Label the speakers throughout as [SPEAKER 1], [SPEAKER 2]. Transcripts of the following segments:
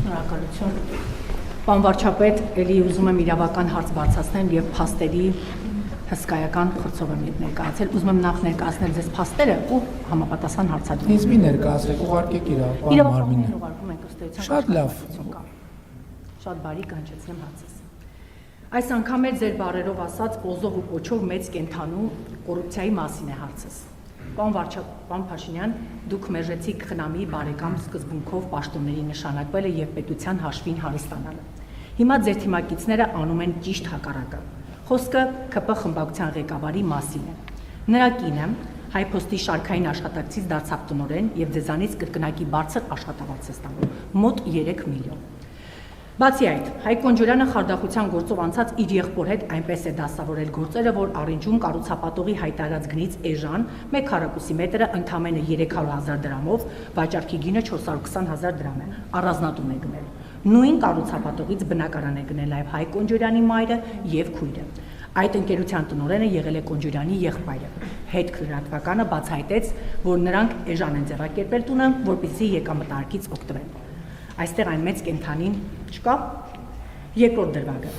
[SPEAKER 1] Շնորհակալություն։ Պարոն վարչապետ, ելի ուզում եմ իրավական հարց բարձրացնել եւ փաստերի հսկայական խրձով եմ ներկայացել։ Ուզում եմ նախ ներկայացնել ձեզ փաստերը ու համապատասխան հարցադրում։
[SPEAKER 2] Ինձ մի ներկայացրեք, ուղարկեք իրավական մարմինը։
[SPEAKER 1] Ուղարկում ենք ըստ էության։
[SPEAKER 2] Շատ լավ։
[SPEAKER 1] Շատ բարի կանչեցնեմ հարցս։ Այս անգամ էլ ձեր բարերով ասած օզով ու կոչով մեծ կենթանու կոռուպցիայի մասին է հարցս։ Պարոն վարչապետ, պարոն Փաշինյան, դուք մերժեցիք ԽՆԱՄ-ի բարեկամ սկզբունքով պաշտոնների նշանակվելը եւ պետության հաշվին հարստանալը։ Հիմա ձեր թիմակիցները անում են ճիշտ հակառակը։ Խոսքը ԿՊ խմբակցության ղեկավարի մասին է։ Նրա կինը Հայփոստի շարքային աշխատակցից դարձավ տնօրեն եւ ձեզանից կրկնակի բարձր աշխատավարձ է ստանում՝ մոտ 3 միլիոն։ Բացի այդ, Հայկ Կոնջորյանը խարդախության գործով անցած իր եղբոր հետ այնպես է դասավորել գործերը, որ առինջում կառուցապատողի հայտարարած գնից էժան 1 քառակուսի մետրը ընդամենը 300,000 դրամով, վաճառքի գինը 420,000 դրամ է, առանձնատուն է գնել։ Նույն կառուցապատողից բնակարան է գնել նաև Հայկ Կոնջորյանի մայրը եւ քույրը։ Այդ ընկերության տնօրենը եղել է Կոնջորյանի եղբայրը։ Հետքրրատվականը բացահայտեց, որ նրանք էժան են ձեռակերպել տունը, որպեսզի եկամտարկից օգտվեն։ Այստեղ այն մեծ կենթանին չկա։ Երկրորդ դրվագը։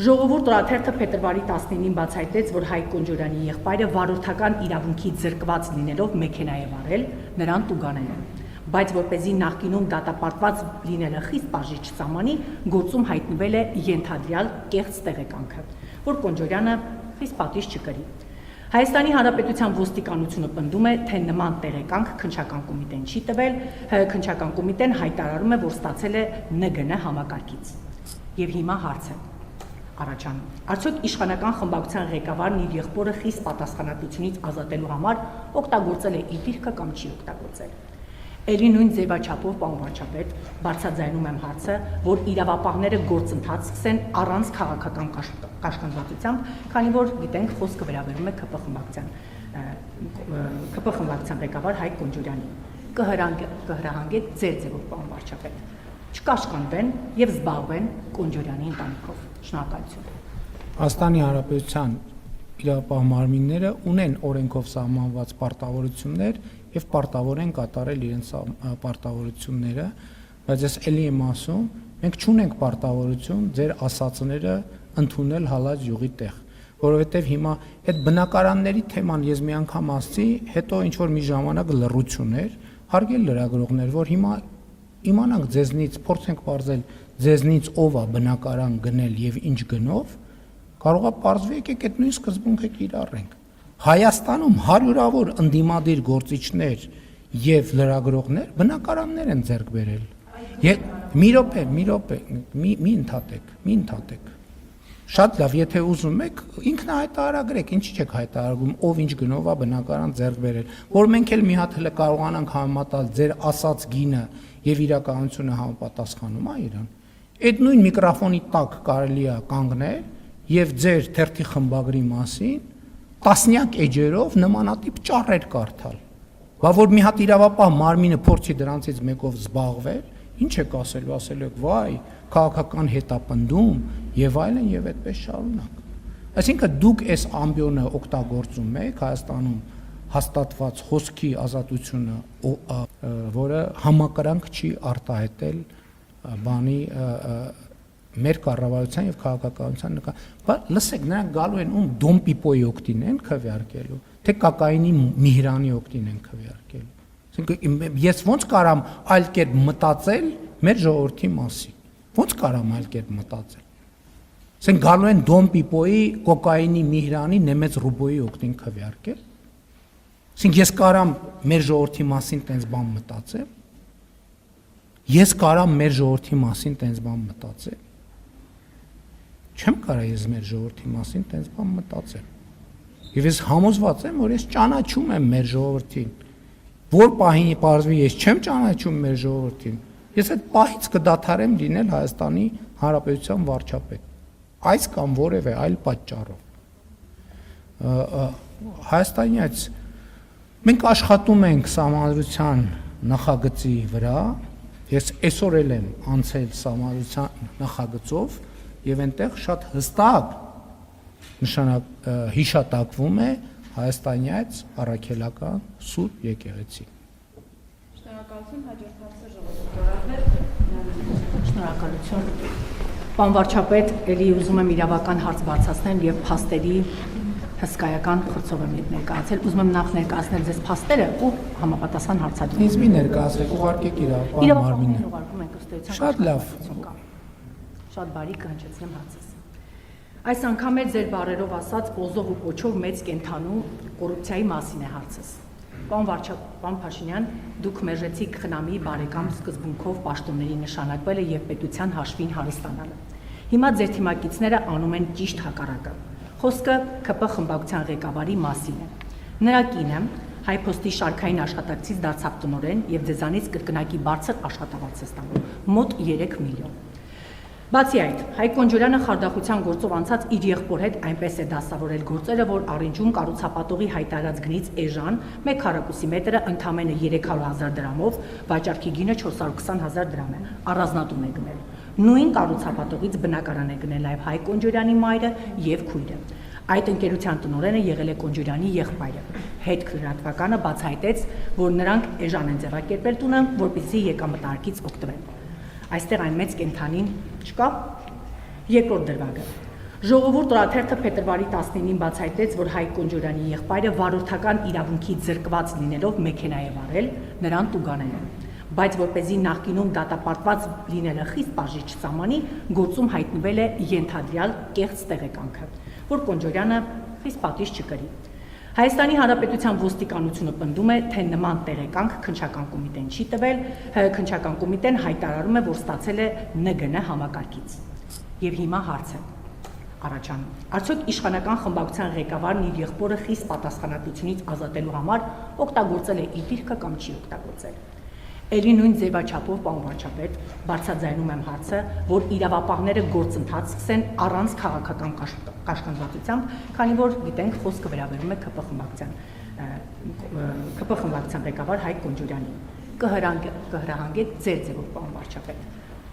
[SPEAKER 1] Ժողովուրդ օրաթերթը փետրվարի 19-ին բացահայտեց, որ Հայկ Կոնջորյանի եղբայրը վարորդական իրավունքի զրկված լինելով մեքենա է վարել, նրան տուգանել են։ Բայց որպեսզի նախկինում դատապարտված լինելը խիստ բաժի չծամանի, գործում հայտնվել է ենթադրյալ կեղծ տեղեկանքը, որ Կոնջորյանը խիստ պատիժ չկրի։ Հայաստանի Հանրապետության ոստիկանությունը պնդում է, թե նման տեղեկանք քննչական կոմիտեն չի տվել, քննչական կոմիտեն հայտարարում է, որ ստացել է ՆԳՆ համակարգից։ Եվ հիմա հարց է առաջանում. Արդյոք իշխանական խմբակցության ղեկավարն իր եղբորը խիստ պատասխանատվությունից ազատելու համար օգտագործել է իր դիրքը կամ չի օգտագործել։ Էլի նույն ձևաչափով, պարոն վարչապետ, բարձրաձայնում եմ հարցը, որ իրավապահները գործընթաց սկսեն առանց քաղաքական կաշկանդվածությամբ, քանի որ գիտենք խոսքը վերաբերում է ԿՊ խմբակցության ղեկավար Հայկ Կոնջորյանին։ Կհրահանգեք ձեր ձևով, պարոն վարչապետ, չկաշկանդվեն եւ զբաղվեն Կոնջորյանի ընտանիքով։ Շնորհակալություն։
[SPEAKER 2] Հայաստանի Հանրապետության իրավապահ մարմինները ունեն օրենքով սահմանված պարտավորություններ եւ պարտավոր են կատարել իրենց պարտավորությունները, բայց ես ելի եմ ասում, մենք չունենք պարտավորություն ձեր ասածները ընդունել հալած յուղի տեղ, որովհետեւ հիմա այդ բնակարանների թեման ես մի անգամ ասացի, հետո ինչ որ մի ժամանակ լռություն էր, հարգել լրագրողներ, որ հիմա իմանանք ձեզնից, փորձենք ողջել ձեզնից ով է բնակարան գնել եւ ինչ գնով, կարող է պարզվի եկեք այդ նույն սկզբունքը կիրառենք։ Հայաստանում հարյուրավոր ընդդիմադիր գործիչներ եւ լրագրողներ բնակարաններ են ձեռք բերել։ Մի րոպե, մի ընդհատեք։ Շատ լավ, եթե ուզում եք, ինքնահայտարարագրեք, ինչի՞ չեք հայտարարում, ով ինչ գնով է բնակարան ձեռք բերել, որ մենք էլ մի հատ հələ կարողանանք համեմատալ ձեր ասած գինը եւ իրականությունը համապատասխանում է իրան։ Այդ նույն միկրոֆոնի տակ կարելի է կանգնել եւ ձեր թերթի խմբագրի մասին տասնյակ էջերով նմանատիպ ճառեր կարդալ։ Բա որ մի հատ իրավապահ մարմինը փորձի դրանցից մեկով զբաղվել, ինչ եք ասելու, ասելու եք, վայ, քաղաքական հետապնդում եւ այլն եւ այդպես շարունակ։ Այսինքն դուք այս ամբիոնը օգտագործում եք Հայաստանում հաստատված խոսքի ազատությունը, որը համակրանք չի արտահայտել բանի մեր կառավարության եւ քաղաքականության նկատմամբ, լսեք, նրանք գալու են ում դոմպիպոյի օգտին են քվեարկելու, թե կոկաինի միհրանի օգտին են քվեարկելու։ Այսինքն ես ոնց կարամ այլ կերպ մտածել մեր ժողովրդի մասին։ Ոնց կարամ այլ կերպ մտածել։ Այսինքն գալու են դոմպիպոյի, կոկաինի միհրանի, նեմեց ռուբոյի օգտին քվեարկել։ Այսինքն ես կարամ մեր ժողովրդի մասին տենց բան մտածել։ Ես կարամ մեր ժողովրդի մասին տենց բան մտածել։ Չեմ կարող ես մեր ժողովրդի մասին տենց բան մտածել։ Եվ ես համոզված եմ, որ ես ճանաչում եմ մեր ժողովրդին։ Որ պահին պարզվի ես չեմ ճանաչում մեր ժողովրդին, ես այդ պահից կդադարեմ լինել Հայաստանի Հանրապետության վարչապետ։ Այս կամ որևէ այլ պատճառով։ Հայաստանից մենք աշխատում ենք Սահմանադրության նախագծի վրա, ես այսօր էլ եմ անցել Սահմանադրության նախագծով եւ այնտեղ շատ հստակ հիշատակվում է Հայաստանյաց առաքելական Սուրբ եկեղեցի։
[SPEAKER 1] Շնորհակալություն, հաջորդ հարցը ժողովրդի։ Շնորհակալություն։ Պարոն վարչապետ, ելի ուզում եմ իրավական հարց բարձրացնել եւ փաստերի հսկայական խրձով եմ ներկայացել։ Ուզում եմ նախ ներկայացնել ձեզ փաստերը ու համապատասխան հարցադրում։
[SPEAKER 2] Ինձ մի ներկայացրեք, ուղարկեք իրավապահ մարմինը։
[SPEAKER 1] Ուղարկում ենք ըստ էության։
[SPEAKER 2] Շատ լավ։
[SPEAKER 1] Շատ բարի կանչեցնեմ հարցս։ Այս անգամ էլ ձեր բառերով ասած պոզով ու կոչով մեծ կենթանու կոռուպցիայի մասին է հարցս։ Պարոն Պարոն Փաշինյան, դուք մերժեցիք խնամի բարեկամ սկզբունքով պաշտոնների նշանակվելը եւ պետության հաշվին հարստանալը։ Հիմա ձեր թիմակիցները անում են ճիշտ հակառակը։ Խոսքը ԿՊ խմբակցության ղեկավարի մասին է։ Նրա կինը Հայփոստի շարքային աշխատակցից դարձավ տնօրեն եւ ձեզանից կրկնակի բարձր աշխատավարձ է ստանում՝ մոտ 3 միլիոն։ Բացի այդ, Հայկ Կոնջորյանը խարդախության գործով անցած իր եղբոր հետ այնպես է դասավորել գործերը, որ առինջում կառուցապատողի հայտարարած գնից էժան 1 քառակուսի մետրը ընդամենը 300,000 դրամով, վաճառքի գինը 420,000 դրամ է, առանձնատուն է գնել։ Նույն կառուցապատողից բնակարան է գնել նաև Հայկ Կոնջորյանի մայրը եւ քույրը։ Այդ ընկերության տնօրենը եղել է Կոնջորյանի եղբայրը։ Հետքրրատվականը բացահայտեց, որ նրանք էժան են ձեռակերպել տունը, որպեսզի եկամտարկից օգտվեն։ Այստեղ այն մեծ կենթանին չկա։ Երկրորդ դրվագը։ Ժողովուրդ օրաթերթը փետրվարի 19-ին բացահայտեց, որ Հայկ Կոնջորյանի եղբայրը վարորդական իրավունքի զրկված լինելով մեքենա է վարել, նրան տուգանել են։ Բայց որպեսզի նախկինում դատապարտված լինելը խիստ բաժի չծամանի, գործում հայտնվել է ենթադրյալ կեղծ տեղեկանքը, որ Կոնջորյանը խիստ պատիժ չկրի։ Հայաստանի Հանրապետության ոստիկանությունը պնդում է, թե նման տեղեկանք քննչական կոմիտեն չի տվել, քննչական կոմիտեն հայտարարում է, որ ստացել է ՆԳՆ համակարգից։ Եվ հիմա հարց է առաջանում. արդյոք իշխանական խմբակցության ղեկավարն իր եղբորը խիստ պատասխանատվությունից ազատելու համար օգտագործել է իր դիրքը կամ չի օգտագործել։ Էլի նույն ձևաչափով, պարոն վարչապետ, բարձրաձայնում եմ հարցը, որ իրավապահները գործընթաց սկսեն առանց քաղաքական կաշկանդվածությամբ, քանի որ գիտենք խոսքը վերաբերում է ԿՊ խմբակցության ղեկավար Հայկ Կոնջորյանին։ Կհրահանգեք ձեր ձևով, պարոն վարչապետ,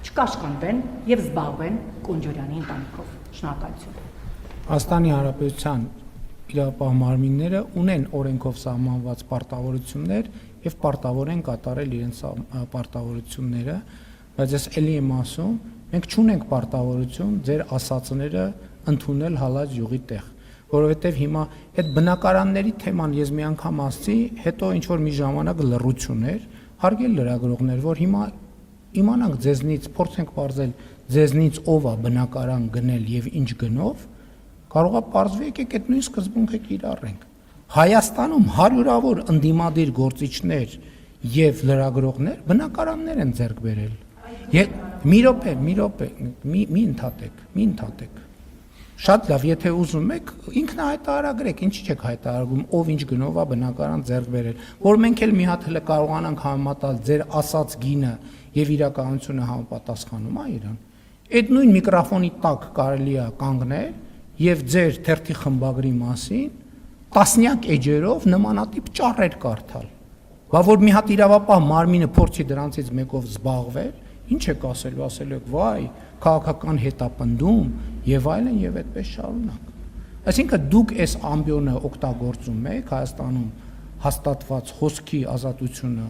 [SPEAKER 1] չկաշկանդվեն եւ զբաղվեն Կոնջորյանի ընտանիքով։ Շնորհակալություն։
[SPEAKER 2] Հայաստանի Հանրապետության իրավապահ մարմինները ունեն օրենքով սահմանված պարտավորություններ եւ պարտավոր են կատարել իրենց պարտավորությունները, բայց ես ելի եմ ասում, մենք չունենք պարտավորություն ձեր ասածները ընդունել հալած յուղի տեղ, որովհետեւ հիմա այդ բնակարանների թեման ես մի անգամ ասացի, հետո ինչ որ մի ժամանակ լռություն էր, հարգել լրագրողներ, որ հիմա իմանանք ձեզնից, փորձենք ողջել ձեզնից ով է բնակարան գնել եւ ինչ գնով, կարող է պարզվի եկեք այդ նույն սկզբունքը կիրառենք։ Հայաստանում հարյուրավոր ընդդիմադիր գործիչներ եւ լրագրողներ բնակարաններ են ձեռք բերել։ Մի րոպե, մի ընդհատեք։ Շատ լավ, եթե ուզում եք, ինքնահայտարարագրեք, ինչի՞ չեք հայտարարում, ով ինչ գնով է բնակարան ձեռք բերել, որ մենք էլ մի հատ հələ կարողանանք համեմատալ ձեր ասած գինը եւ իրականությունը համապատասխանում է իրան։ Այդ նույն միկրոֆոնի տակ կարելի է կանգնել եւ ձեր թերթի խմբագրի մասին տասնյակ էջերով նմանատիպ ճառեր կարդալ։ Բա որ մի հատ իրավապահ մարմինը փորձի դրանցից մեկով զբաղվել, ինչ եք ասելու, ասելու եք, վայ, քաղաքական հետապնդում եւ այլն եւ այդպես շարունակ։ Այսինքն դուք այս ամբիոնը օգտագործում եք Հայաստանում հաստատված խոսքի ազատությունը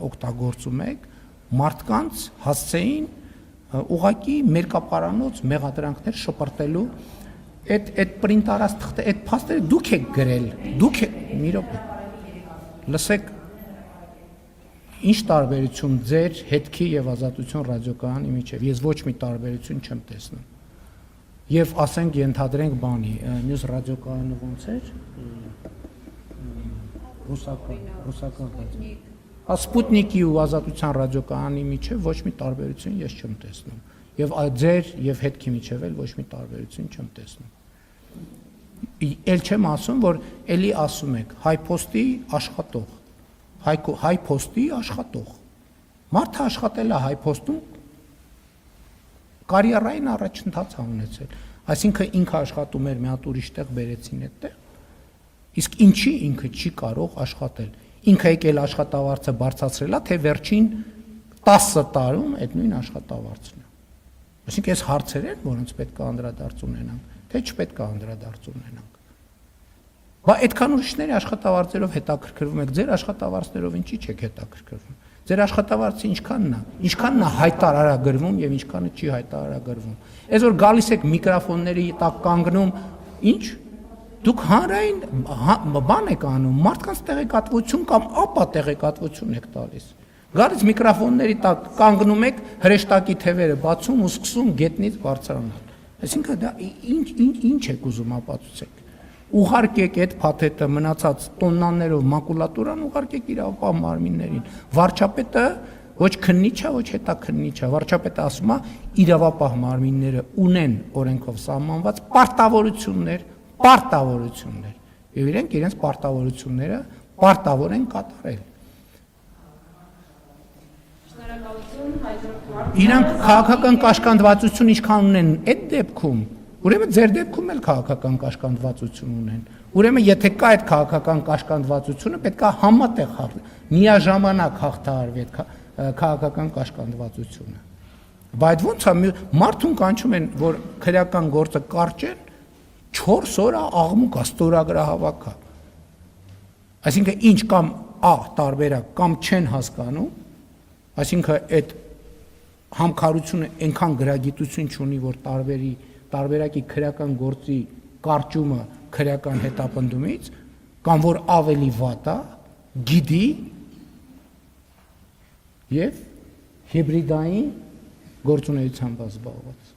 [SPEAKER 2] օգտագործում եք մարդկանց հասցեին ուղակի մերկապարանոց մեղադրանքներ շպրտելու այդ պրինտ արած թղթե այդ փաստերը դուք եք գրել, դուք մի րոպե լսեք ինչ տարբերություն ձեր հետքի եւ ազատություն ռադիոկայանի միջեւ ես ոչ մի տարբերություն չեմ տեսնում եւ ասենք ենթադրենք բանի մյուս ռադիոկայանը ոնց էր ռուսական Սպուտնիկի ու ազատության ռադիոկայանի միջև ոչ մի տարբերություն ես չեմ տեսնում եւ ձեր եւ հետքի միջև էլ ոչ մի տարբերություն չեմ տեսնում։ Էլ չեմ ասում, որ էլի ասում եք Հայփոստի աշխատող, Հայփոստի աշխատող։ Մարդը աշխատել է Հայփոստում կարիերային առաջընթաց ունեցել, այսինքն ինքը աշխատում էր մի հատ ուրիշ տեղ բերեցին այդտեղ։ Իսկ ինչի ինքը չի կարող աշխատել։ Ինքը եկել աշխատավարձը բարձրացրել է, թե վերջին 10 տարում այդ նույն աշխատավարձն է։ Այսինքն այս հարցեր են, որոնց պետք է անդրադարձ ունենանք, թե չպետք է անդրադարձ ունենանք։ Բա այդքան ուրիշների աշխատավարձերով հետաքրքրվում եք, ձեր աշխատավարձներով ինչի՞ չեք հետաքրքրվում։ Ձեր աշխատավարձը ինչքանն է հայտարարագրվում եւ ինչքանը չի հայտարարագրվում։ Այսօր գալիս եք միկրոֆոնների տակ կանգնում, ինչ դուք հանրային բան եք անում, մարդկանց տեղեկատվություն կամ ապա տեղեկատվություն եք տալիս։ Գալիս միկրոֆոնների տակ կանգնում եք, հրեշտակի թևերը բացում ու սկսում գետնից բարձրանալ։ Այսինքն դա ինչ եք ուզում ապացուցեք։ Ուղարկեք այդ փաթեթը մնացած տոննաներով մակուլատուրան ուղարկեք իրավապահ մարմիններին։ Վարչապետը ոչ քննիչ է, ոչ հետաքննիչ է։ Վարչապետը ասում է իրավապահ մարմինները ունեն օրենքով սահմանված պարտավորություններ, եւ իրենք իրենց պարտավորությունները պարտավոր են կատարել։ Իրանք քաղաքական կաշկանդվածություն ինչքան ունեն այդ դեպքում, ուրեմն ձեր դեպքում էլ քաղաքական կաշկանդվածություն ունեն։ Ուրեմն եթե կա այդ քաղաքական կաշկանդվածությունը, պետք է համատեղ միաժամանակ հաղթահարվի այդ քաղաքական կաշկանդվածությունը։ Բայց ո՞նց է մարդուն կանչում են, որ քրեական գործը կարճեն 4 օր աղմուկ է, ստորագրահավաք է։ Այսինքն ինչ կամ տարբերակ կամ չեն հասկանում, այսինքն այդ համքարությունը այնքան գրագիտություն չունի, որ տարբերակի քրեական գործի կարճումը քրեական հետապնդումից, կամ որ ավելի վատ է, գիտի եւ հիբրիդային գործունեությամբ զբաղված։